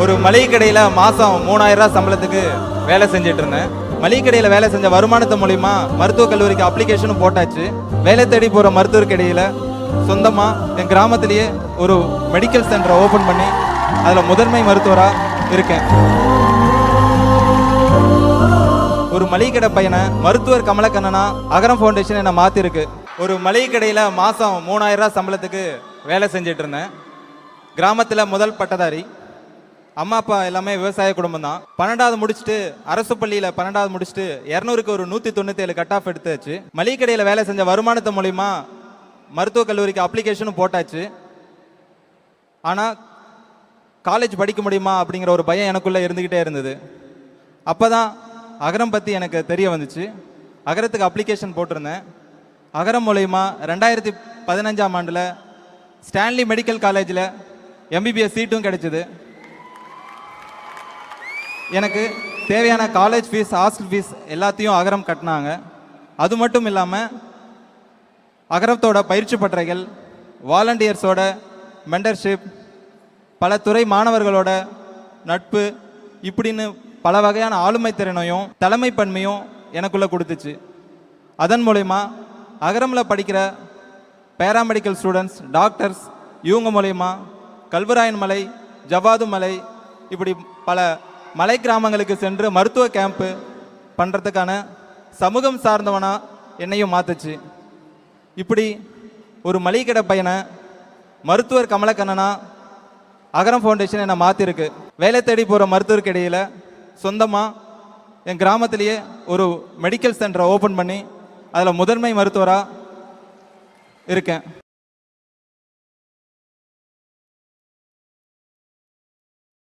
ஒரு மளிகை கடையில் மாதம் 3000 ரூபா சம்பளத்துக்கு வேலை செஞ்சுட்டு இருந்தேன். மளிகை கடையில் வேலை செஞ்ச வருமானத்து மூலிமா மருத்துவக் கல்லூரிக்கு அப்ளிகேஷனும் போட்டாச்சு. வேலை தேடி போகிற மருத்துவர் கடையில் சொந்தமாக என் கிராமத்திலேயே ஒரு மெடிக்கல் சென்டரை ஓப்பன் பண்ணி அதில் முதன்மை மருத்துவராக இருக்கேன். ஒரு மளிகை கடை பையனை மருத்துவர் கமலக்கண்ணனா அகரம் ஃபவுண்டேஷன் என்னை மாற்றிருக்கு. ஒரு மளிகை கடையில் மாதம் 3000 ரூபா சம்பளத்துக்கு வேலை செஞ்சிட்டு இருந்தேன். கிராமத்தில் முதல் பட்டதாரி. அம்மா அப்பா எல்லாமே விவசாய குடும்பம் தான். 12வது முடிச்சுட்டு அரசு பள்ளியில் 12வது முடிச்சுட்டு 200க்கு ஒரு 197 கட் ஆஃப் எடுத்தாச்சு. மளிகை கடையில் வேலை செஞ்ச வருமானத்து மூலிமா மருத்துவக் கல்லூரிக்கு அப்ளிகேஷனும் போட்டாச்சு. ஆனால் காலேஜ் படிக்க முடியுமா அப்படிங்கிற ஒரு பயம் எனக்குள்ளே இருந்துக்கிட்டே இருந்தது. அப்போ தான் அகரம் பற்றி எனக்கு தெரிய வந்துச்சு. அகரத்துக்கு அப்ளிகேஷன் போட்டிருந்தேன். அகரம் மூலயமா 2015ஆம் ஆண்டில் ஸ்டான்லி மெடிக்கல் காலேஜில் MBBS சீட்டும் கிடைச்சிது. எனக்கு தேவையான காலேஜ் ஃபீஸ், ஹாஸ்டல் ஃபீஸ் எல்லாத்தையும் அகரம் கட்டினாங்க. அது மட்டும் இல்லாமல் அகரத்தோட பயிற்சி பட்டறைகள், வாலண்டியர்ஸோட மெண்டர்ஷிப், பல துறை மாணவர்களோட நட்பு, இப்படின்னு பல வகையான ஆளுமை திறனையும் தலைமை பன்மையும் எனக்குள்ளே கொடுத்துச்சு. அதன் மூலயமா அகரமில் படிக்கிற பேராமெடிக்கல் ஸ்டூடெண்ட்ஸ், டாக்டர்ஸ், இவங்க மூலயமா கல்வராயன் மலை, ஜவாது மலை, இப்படி பல மலை கிராமங்களுக்கு சென்று மருத்துவ கேம்ப்பு பண்ணுறதுக்கான சமூகம் சார்ந்தவனா என்னையும் மாற்றுச்சு. இப்படி ஒரு மளிகை கடை பையனை மருத்துவர் கமலக்கண்ணனா அகரம் ஃபவுண்டேஷன் என்னை மாற்றிருக்கு. வேலை தேடி போகிற மருத்துவருக்கு இடையில் சொந்தமாக என் கிராமத்திலேயே ஒரு மெடிக்கல் சென்டரை ஓப்பன் பண்ணி அதில் முதன்மை மருத்துவராக இருக்கேன்.